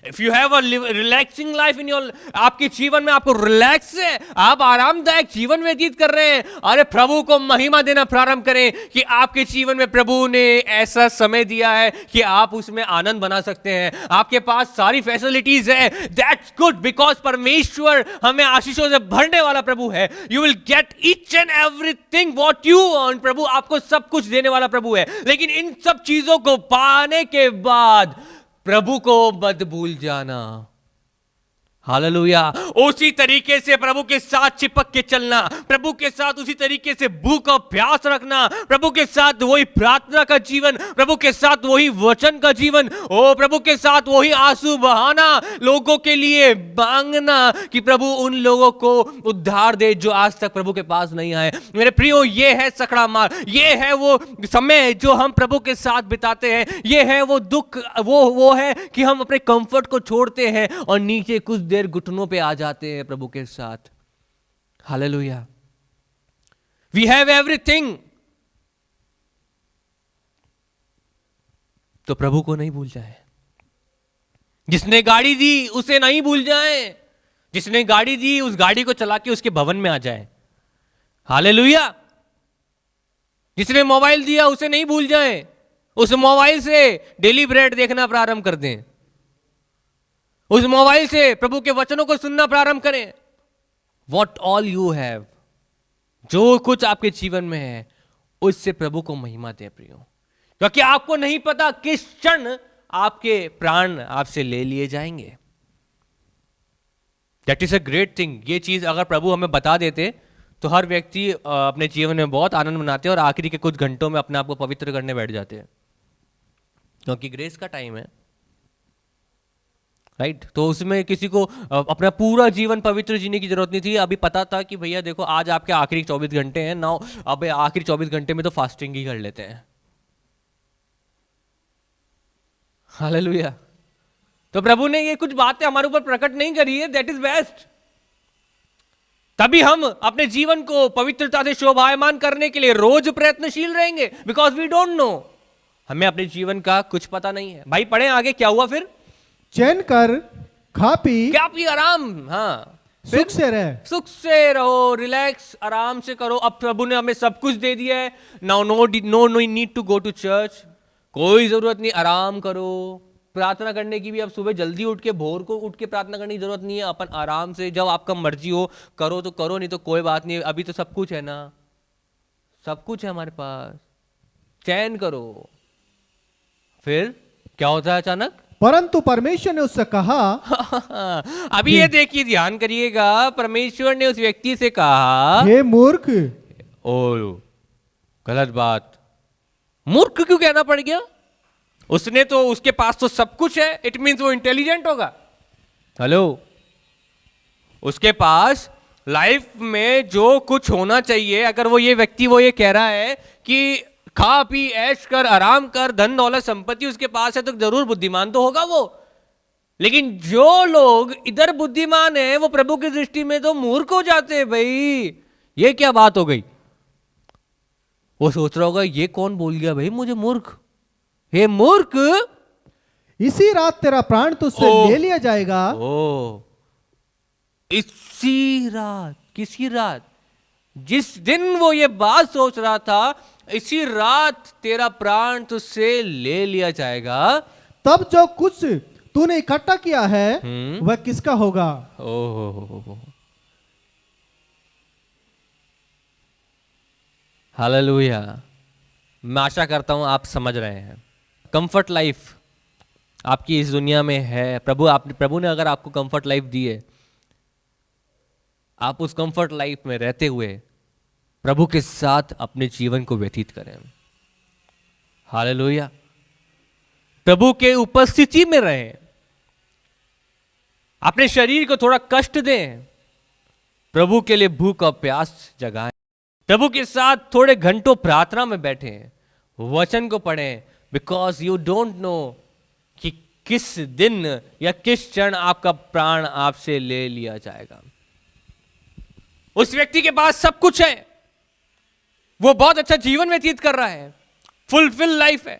Speaker 2: If you have a relaxing life in your, आपके जीवन में आपको रिलैक्स है, आप आरामदायक जीवन व्यतीत कर रहे हैं, अरे प्रभु को महिमा देना प्रारंभ करें कि आपके जीवन में प्रभु ने ऐसा समय दिया है कि आप उसमें आनंद बना सकते हैं। आपके पास सारी फैसिलिटीज है। दैट्स गुड, बिकॉज परमेश्वर हमें आशीषों से भरने वाला प्रभु है। You will get each and everything what you want. प्रभु आपको सब कुछ देने वाला प्रभु है। लेकिन इन सब चीजों को पाने के बाद प्रभु को मत भूल जाना। हालेलुया। उसी तरीके से प्रभु के साथ चिपक के चलना, प्रभु के साथ उसी तरीके से भूख और प्यास रखना, प्रभु के साथ वही प्रार्थना का जीवन, प्रभु के साथ वही वचन का जीवन, ओ प्रभु के साथ वही आंसू बहाना, लोगों के लिए मांगना कि प्रभु उन लोगों को उद्धार दे जो आज तक प्रभु के पास नहीं आए। मेरे प्रियो, ये है सकड़ा मार्ग, ये है वो समय जो हम प्रभु के साथ बिताते हैं, ये है वो दुख, वो है कि हम अपने कंफर्ट को छोड़ते हैं और नीचे कुछ देर घुटनों पे आ जाते हैं प्रभु के साथ। हालेलुया। We have everything. तो प्रभु को नहीं भूल जाए। जिसने गाड़ी दी उसे नहीं भूल जाए, जिसने गाड़ी दी उस गाड़ी को चला के उसके भवन में आ जाए। हालेलुया। जिसने मोबाइल दिया उसे नहीं भूल जाए, उस मोबाइल से डेली ब्रेड देखना प्रारंभ कर दें, उस मोबाइल से प्रभु के वचनों को सुनना प्रारंभ करें। वॉट ऑल यू हैव, जो कुछ आपके जीवन में है उससे प्रभु को महिमा दें प्रियो, क्योंकि आपको नहीं पता किस क्षण आपके प्राण आपसे ले लिए जाएंगे। That is a great thing. ये चीज अगर प्रभु हमें बता देते तो हर व्यक्ति अपने जीवन में बहुत आनंद मनाते हैं और आखिरी के कुछ घंटों में अपने आप को पवित्र करने बैठ जाते हैं, क्योंकि ग्रेस का टाइम है, राइट। तो उसमें किसी को अपना पूरा जीवन पवित्र जीने की जरूरत नहीं थी। अभी पता था कि भैया देखो आज आपके आखिरी 24 घंटे हैं, नाउ अब आखिरी 24 घंटे में तो फास्टिंग ही कर लेते हैं। हालेलुया। तो प्रभु ने ये कुछ बातें हमारे ऊपर प्रकट नहीं करी है, दैट इज बेस्ट। तभी हम अपने जीवन को पवित्रता से शोभायमान करने के लिए रोज प्रयत्नशील रहेंगे, बिकॉज वी डोंट नो, हमें अपने जीवन का कुछ पता नहीं है। भाई पढ़े आगे, क्या हुआ फिर?
Speaker 4: चैन कर, खा पी,
Speaker 2: क्या पी, आराम, हाँ,
Speaker 4: सुख से रह,
Speaker 2: सुख से रहो, रिलैक्स, आराम से करो। अब प्रभु ने हमें सब कुछ दे दिया है। Now no need to go to church, कोई जरूरत नहीं, आराम करो। प्रार्थना करने की भी अब सुबह जल्दी उठ के भोर को उठ के प्रार्थना करने की जरूरत नहीं है। अपन आराम से जब आपका मर्जी हो करो तो करो, नहीं तो कोई बात नहीं, अभी तो सब कुछ है ना, सब कुछ है हमारे पास, चैन करो। फिर क्या होता है अचानक?
Speaker 4: परंतु परमेश्वर ने उससे कहा,
Speaker 2: अभी ये देखिए, ध्यान करिएगा, परमेश्वर ने उस व्यक्ति से कहा,
Speaker 4: हे मूर्ख।
Speaker 2: ओ गलत बात, मूर्ख क्यों कहना पड़ गया? उसने तो, उसके पास तो सब कुछ है, इट मीन्स वो इंटेलिजेंट होगा। हेलो, उसके पास लाइफ में जो कुछ होना चाहिए, अगर वो ये व्यक्ति वो ये कह रहा है कि खा पी ऐश कर, आराम कर, धन दौलत संपत्ति उसके पास है, तो जरूर बुद्धिमान तो होगा वो। लेकिन जो लोग इधर बुद्धिमान है वो प्रभु की दृष्टि में तो मूर्ख हो जाते हैं। भाई ये क्या बात हो गई? वो सोच रहा होगा ये कौन बोल गया भाई मुझे मूर्ख? हे मूर्ख,
Speaker 4: इसी रात तेरा प्राण तुझसे ले लिया जाएगा।
Speaker 2: ओ, इसी रात, किसी रात? जिस दिन वो ये बात सोच रहा था, इसी रात तेरा प्राण तुझसे ले लिया जाएगा।
Speaker 4: तब जो कुछ तूने इकट्ठा किया है वह किसका होगा?
Speaker 2: ओह, हालेलुया। मैं आशा करता हूं आप समझ रहे हैं। कंफर्ट लाइफ आपकी इस दुनिया में है। प्रभु ने अगर आपको कंफर्ट लाइफ दी है, आप उस कंफर्ट लाइफ में रहते हुए प्रभु के साथ अपने जीवन को व्यतीत करें। हालेलुया। प्रभु के उपस्थिति में रहें, अपने शरीर को थोड़ा कष्ट दें, प्रभु के लिए भूख और प्यास जगाएं, प्रभु के साथ थोड़े घंटों प्रार्थना में बैठें, वचन को पढ़ें, बिकॉज यू डोंट नो कि किस दिन या किस क्षण आपका प्राण आपसे ले लिया जाएगा। उस व्यक्ति के पास सब कुछ है, वो बहुत अच्छा जीवन व्यतीत कर रहा है, फुलफिल लाइफ है,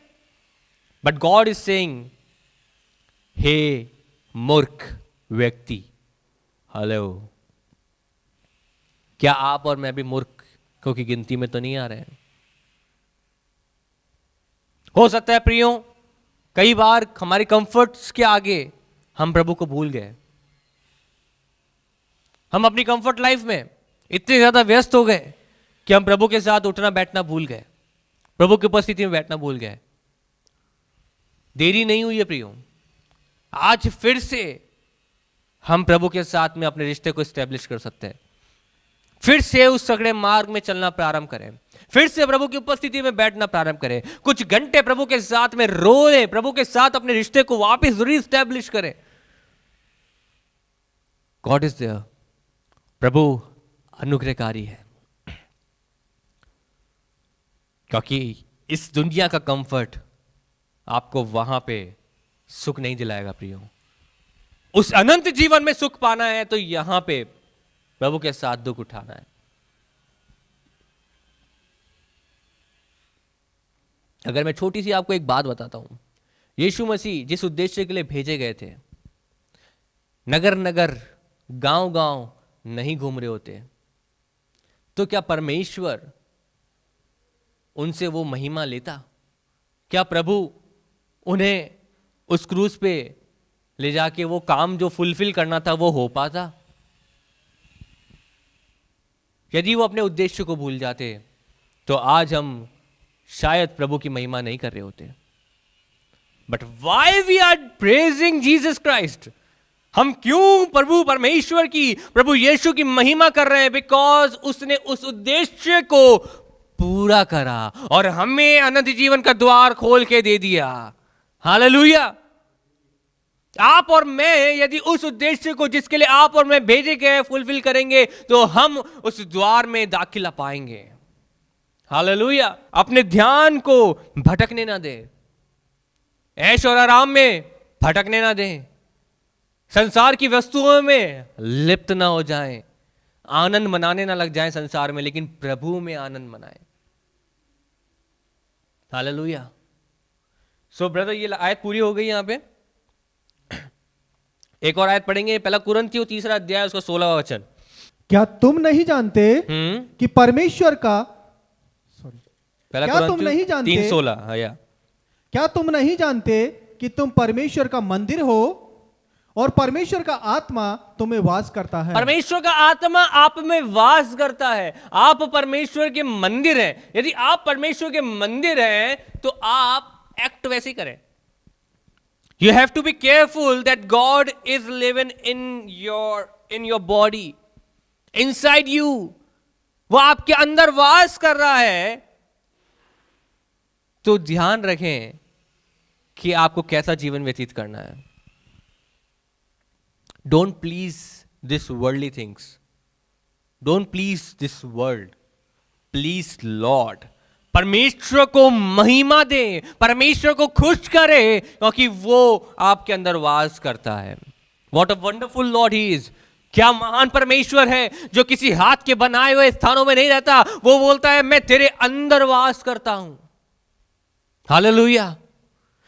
Speaker 2: बट गॉड इज सेइंग, हे मूर्ख व्यक्ति। हेलो, क्या आप और मैं भी मूर्खों की गिनती में तो नहीं आ रहे हैं? हो सकता है प्रियो, कई बार हमारे कंफर्ट्स के आगे हम प्रभु को भूल गए। हम अपनी कंफर्ट लाइफ में इतने ज्यादा व्यस्त हो गए कि हम प्रभु के साथ उठना बैठना भूल गए, प्रभु की उपस्थिति में बैठना भूल गए। देरी नहीं हुई है प्रियो, आज फिर से हम प्रभु के साथ में अपने रिश्ते को स्टैब्लिश कर सकते हैं। फिर से उस सगड़े मार्ग में चलना प्रारंभ करें, फिर से प्रभु की उपस्थिति में बैठना प्रारंभ करें, कुछ घंटे प्रभु के साथ में रोए, प्रभु के साथ अपने रिश्ते को वापस रीस्टैब्लिश करें। गॉड इज देयर, प्रभु अनुग्रहकारी है, क्योंकि इस दुनिया का कंफर्ट आपको वहां पे सुख नहीं दिलाएगा प्रियो। उस अनंत जीवन में सुख पाना है तो यहां पे प्रभु के साथ दुख उठाना है। अगर मैं छोटी सी आपको एक बात बताता हूं, यीशु मसीह जिस उद्देश्य के लिए भेजे गए थे नगर नगर, गांव गांव नहीं घूम रहे होते, तो क्या परमेश्वर उनसे वो महिमा लेता? क्या प्रभु उन्हें उस क्रूस पे ले जाके वो काम जो फुलफिल करना था वो हो पाता? यदि वो अपने उद्देश्य को भूल जाते तो आज हम शायद प्रभु की महिमा नहीं कर रहे होते। But why we are praising Jesus Christ? हम क्यों प्रभु परमेश्वर की, प्रभु यीशु की महिमा कर रहे हैं? बिकॉज उसने उस उद्देश्य को पूरा करा और हमें अनंत जीवन का द्वार खोल के दे दिया। हालेलुया। आप और मैं यदि उस उद्देश्य को जिसके लिए आप और मैं भेजे गए फुलफिल करेंगे तो हम उस द्वार में दाखिला पाएंगे। हालेलुया। अपने ध्यान को भटकने ना दे, ऐश और आराम में भटकने ना दे, संसार की वस्तुओं में लिप्त ना हो जाएं, आनंद मनाने ना लग जाएं संसार में, लेकिन प्रभु में आनंद मनाएं। हालेलुया। सो ब्रदर, ये आयत पूरी हो गई। यहां पे एक और आयत पढ़ेंगे, पहला कुरिन्थियों 3 अध्याय उसका 16वां वचन।
Speaker 4: क्या तुम नहीं जानते कि परमेश्वर का,
Speaker 2: पहला
Speaker 4: क्या तुम नहीं
Speaker 2: कुरिन्थियों
Speaker 4: जानते
Speaker 2: 3:16। या
Speaker 4: क्या तुम नहीं जानते कि तुम परमेश्वर का मंदिर हो और परमेश्वर का आत्मा तुम्हें वास करता है?
Speaker 2: परमेश्वर का आत्मा आप में वास करता है। आप परमेश्वर के मंदिर हैं। यदि आप परमेश्वर के मंदिर हैं तो आप एक्ट वैसे ही करें। You have to be careful that God is living in your body, inside you. वो आपके अंदर वास कर रहा है, तो ध्यान रखें कि आपको कैसा जीवन व्यतीत करना है। Don't please this worldly things. Don't please this world. Please Lord. परमेश्वर को महिमा दे, परमेश्वर को खुश करे, क्योंकि वो आपके अंदर वास करता है। What a wonderful Lord he is. क्या महान परमेश्वर है जो किसी हाथ के बनाए हुए स्थानों में नहीं रहता। वो बोलता है मैं तेरे अंदर वास करता हूं। हालेलुया।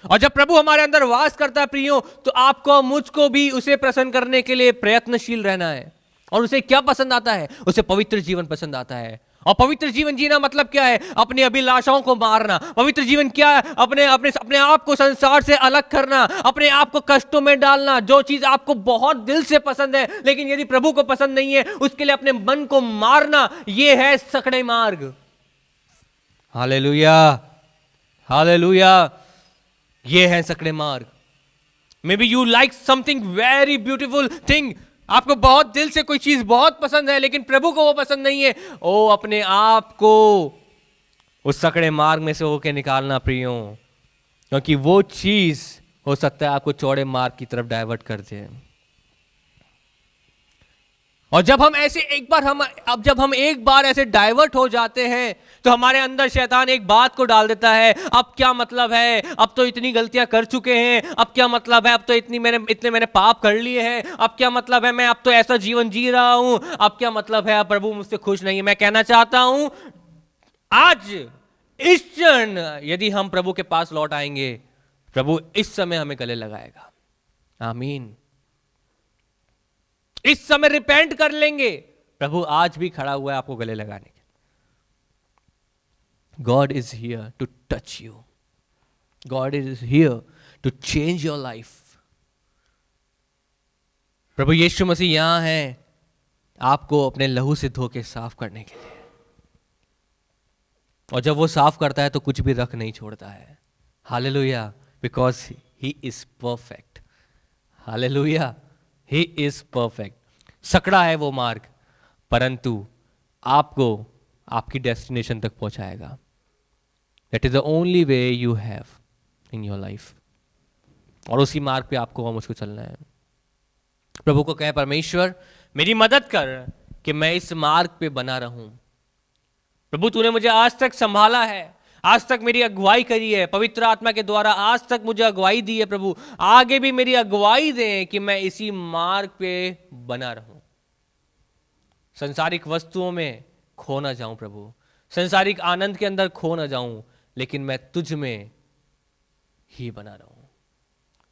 Speaker 2: और जब प्रभु हमारे अंदर वास करता है प्रियो, तो आपको मुझको भी उसे प्रसन्न करने के लिए प्रयत्नशील रहना है। और उसे क्या पसंद आता है? उसे पवित्र जीवन पसंद आता है। और पवित्र जीवन जीना मतलब क्या है? अपनी अभिलाषाओं को मारना। पवित्र जीवन क्या है? अपने आप को संसार से अलग करना, अपने आप को कष्टों में डालना। जो चीज आपको बहुत दिल से पसंद है लेकिन यदि प्रभु को पसंद नहीं है, उसके लिए अपने मन को मारना, यह है सकड़े मार्ग। Hallelujah, hallelujah. ये है सकड़े मार्ग। May be you like something very beautiful thing. आपको बहुत दिल से कोई चीज बहुत पसंद है लेकिन प्रभु को वो पसंद नहीं है। ओ, अपने आप को उस सकड़े मार्ग में से होके निकालना प्रियो, क्योंकि वो चीज हो सकता है आपको चौड़े मार्ग की तरफ डाइवर्ट कर दे। और जब हम एक बार ऐसे डाइवर्ट हो जाते हैं तो हमारे अंदर शैतान एक बात को डाल देता है, अब क्या मतलब है, अब तो इतनी गलतियां कर चुके हैं, अब क्या मतलब है, अब तो इतने मैंने पाप कर लिए हैं, अब क्या मतलब है, मैं अब तो ऐसा जीवन जी रहा हूं, अब क्या मतलब है, अब प्रभु मुझसे खुश नहीं है। मैं कहना चाहता हूं आज इस क्षण यदि हम प्रभु के पास लौट आएंगे, प्रभु इस समय हमें गले लगाएगा। आमीन। इस समय रिपेंट कर लेंगे, प्रभु आज भी खड़ा हुआ है आपको गले लगाने के। God is here to touch you. God is here to change your life. प्रभु यीशु मसीह यहां है आपको अपने लहू से धो के साफ करने के लिए। और जब वो साफ करता है तो कुछ भी रख नहीं छोड़ता है। Hallelujah, because he is perfect. Hallelujah, he is perfect. सकड़ा है वो मार्ग, परंतु आपको आपकी डेस्टिनेशन तक पहुंचाएगा। That is the only way you have in your life. और उसी मार्ग पे आपको मुझको चलना है। प्रभु को कहे, परमेश्वर मेरी मदद कर कि मैं इस मार्ग पे बना रहूं। प्रभु तूने मुझे आज तक संभाला है, आज तक मेरी अगुवाई करी है, पवित्र आत्मा के द्वारा आज तक मुझे अगुवाई दी है। प्रभु आगे भी मेरी अगुवाई दें कि मैं इसी मार्ग पे बना रहूं, संसारिक वस्तुओं में खो ना जाऊं प्रभु, संसारिक आनंद के अंदर खो ना जाऊं, लेकिन मैं तुझ में ही बना रहूं,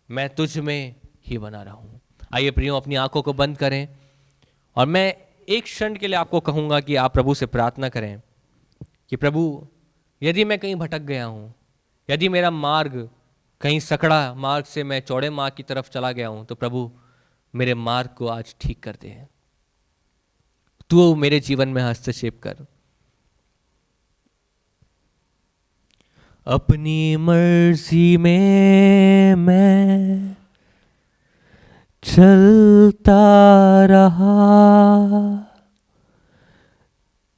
Speaker 2: मैं तुझ में ही बना रहूं। आइए प्रियो, अपनी आंखों को बंद करें और मैं एक क्षण के लिए आपको कहूँगा कि आप प्रभु से प्रार्थना करें कि प्रभु, यदि मैं कहीं भटक गया हूँ, यदि मेरा मार्ग कहीं सकड़ा मार्ग से मैं चौड़े मार्ग की तरफ चला गया हूँ, तो प्रभु मेरे मार्ग को आज ठीक कर दे। तू मेरे जीवन में हस्तक्षेप कर। अपनी मर्जी में मैं चलता रहा,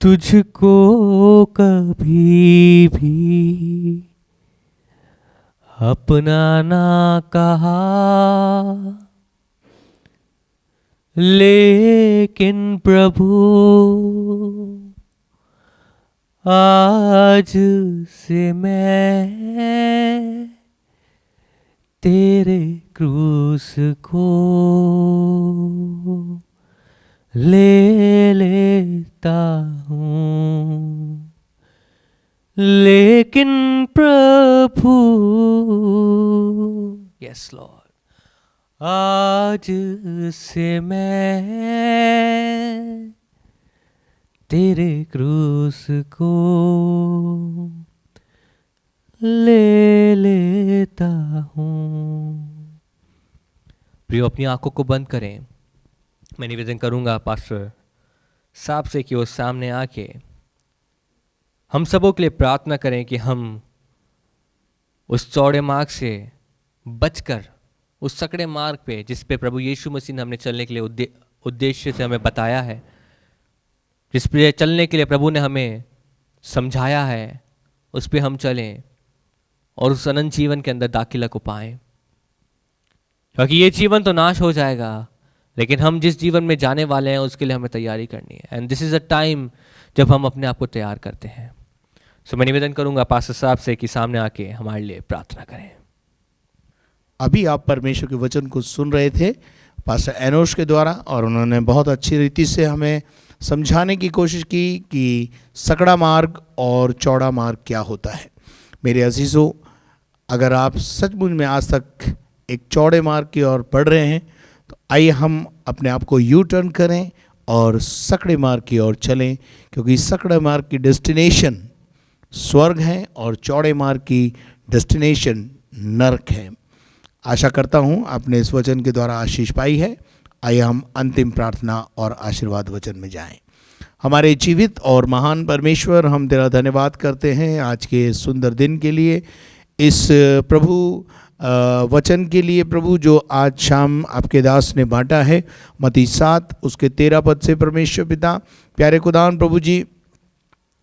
Speaker 2: तुझको कभी भी अपना ना कहा, लेकिन प्रभु आज से मैं तेरे क्रूस को ले लेता हूँ, लेकिन प्रभु, यस लॉर्ड, आज से मैं तेरे क्रूस को ले लेता हूँ। प्रियो, अपनी आंखों को बंद करें। मैं निवेदन करूंगा पास्टर साहब से कि वो सामने आके हम सबों के लिए प्रार्थना करें कि हम उस चौड़े मार्ग से बचकर उस सकड़े मार्ग पे, जिस पे प्रभु यीशु मसीह ने हमने चलने के लिए उद्देश्य से हमें बताया है, जिस पे चलने के लिए प्रभु ने हमें समझाया है, उस पे हम चलें और उस अनंत जीवन के अंदर दाखिला को पाएं। क्योंकि ये जीवन तो नाश हो जाएगा, लेकिन हम जिस जीवन में जाने वाले हैं उसके लिए हमें तैयारी करनी है। And this is a time जब हम अपने आप को तैयार करते हैं। सो मैं निवेदन करूंगा पास्टर साहब से कि सामने आके हमारे लिए प्रार्थना करें।
Speaker 1: अभी आप परमेश्वर के वचन को सुन रहे थे पास्टर एनोश के द्वारा, और उन्होंने बहुत अच्छी रीति से हमें समझाने की कोशिश की कि सकड़ा मार्ग और चौड़ा मार्ग क्या होता है। मेरे अजीज़ों, अगर आप सचमुच में आज तक एक चौड़े मार्ग की ओर बढ़ रहे हैं, तो आइए हम अपने आप को यू टर्न करें और सकड़े मार्ग की ओर चलें, क्योंकि सकड़े मार्ग की डेस्टिनेशन स्वर्ग है और चौड़े मार्ग की डेस्टिनेशन नरक है। आशा करता हूँ आपने इस वचन के द्वारा आशीष पाई है। आइए हम अंतिम प्रार्थना और आशीर्वाद वचन में जाएं। हमारे जीवित और महान परमेश्वर, हम तेरा धन्यवाद करते हैं आज के सुंदर दिन के लिए, इस प्रभु वचन के लिए प्रभु, जो आज शाम आपके दास ने बांटा है। मत्ती 7 उसके 13 पद से परमेश्वर पिता, प्यारे खुदावन प्रभु जी,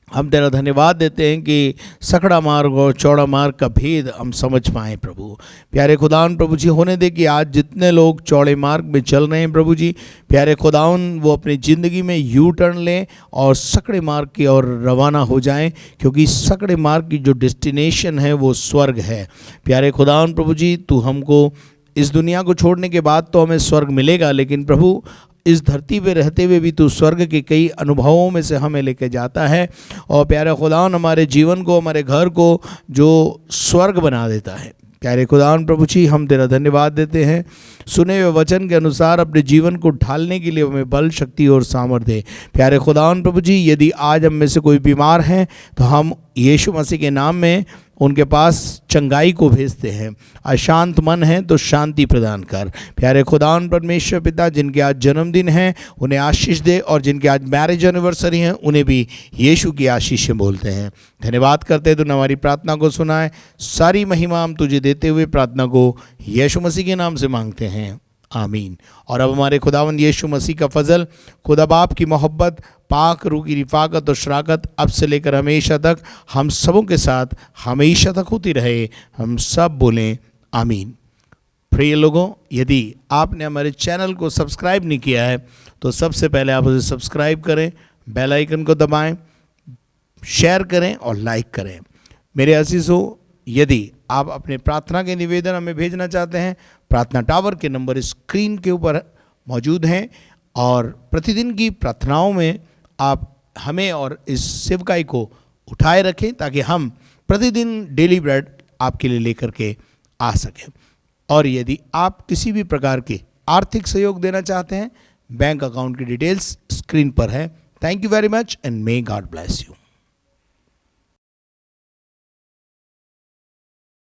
Speaker 1: हम तेरा धन्यवाद देते हैं कि सकड़ा मार्ग और चौड़ा मार्ग का भेद हम समझ पाएँ प्रभु। प्यारे खुदावन प्रभु जी, होने दे कि आज जितने लोग चौड़े मार्ग में चल रहे हैं प्रभु जी, प्यारे खुदावन वो अपनी ज़िंदगी में यू टर्न लें और सकड़े मार्ग की ओर रवाना हो जाएं, क्योंकि सकड़े मार्ग की जो डेस्टिनेशन है वो स्वर्ग है। प्यारे खुदावन प्रभु जी, तू हमको इस दुनिया को छोड़ने के बाद तो हमें स्वर्ग मिलेगा, लेकिन प्रभु इस धरती पे रहते हुए भी तू स्वर्ग के कई अनुभवों में से हमें लेके जाता है, और प्यारे खुदावन हमारे जीवन को, हमारे घर को जो स्वर्ग बना देता है। प्यारे खुदावन प्रभु जी, हम तेरा धन्यवाद देते हैं। सुने हुए वचन के अनुसार अपने जीवन को ढालने के लिए हमें बल, शक्ति और सामर्थ्य दे। प्यारे खुदावन प्रभु जी, यदि आज हम में से कोई बीमार हैं तो हम यीशु मसीह के नाम में उनके पास चंगाई को भेजते हैं। अशांत मन है तो शांति प्रदान कर। प्यारे खुदावन परमेश्वर पिता, जिनके आज जन्मदिन है उन्हें आशीष दे, और जिनके आज मैरिज एनिवर्सरी हैं उन्हें भी यीशु की आशीषें बोलते हैं। धन्यवाद करते हैं, तूने हमारी प्रार्थना को सुना है। सारी महिमा हम तुझे देते हुए प्रार्थना को यीशु मसीह के नाम से मांगते हैं, आमीन। और अब हमारे खुदावंद यीशु मसीह का फजल, खुदा बाप की मोहब्बत, पाक रूह की रिफाकत और शराकत अब से लेकर हमेशा तक हम सबों के साथ हमेशा तक होती रहे। हम सब बोलें आमीन। प्रिय लोगों, यदि आपने हमारे चैनल को सब्सक्राइब नहीं किया है तो सबसे पहले आप उसे सब्सक्राइब करें, बेल आइकन को दबाएं, शेयर करें और लाइक करें। मेरे अजीज़ों, यदि आप अपने प्रार्थना के निवेदन हमें भेजना चाहते हैं, प्रार्थना टावर के नंबर स्क्रीन के ऊपर मौजूद हैं, और प्रतिदिन की प्रार्थनाओं में आप हमें और इस सेवकाई को उठाए रखें, ताकि हम प्रतिदिन डेली ब्रेड आपके लिए लेकर के आ सकें। और यदि आप किसी भी प्रकार के आर्थिक सहयोग देना चाहते हैं, बैंक अकाउंट की डिटेल्स स्क्रीन पर है। Thank you very much and may God bless you.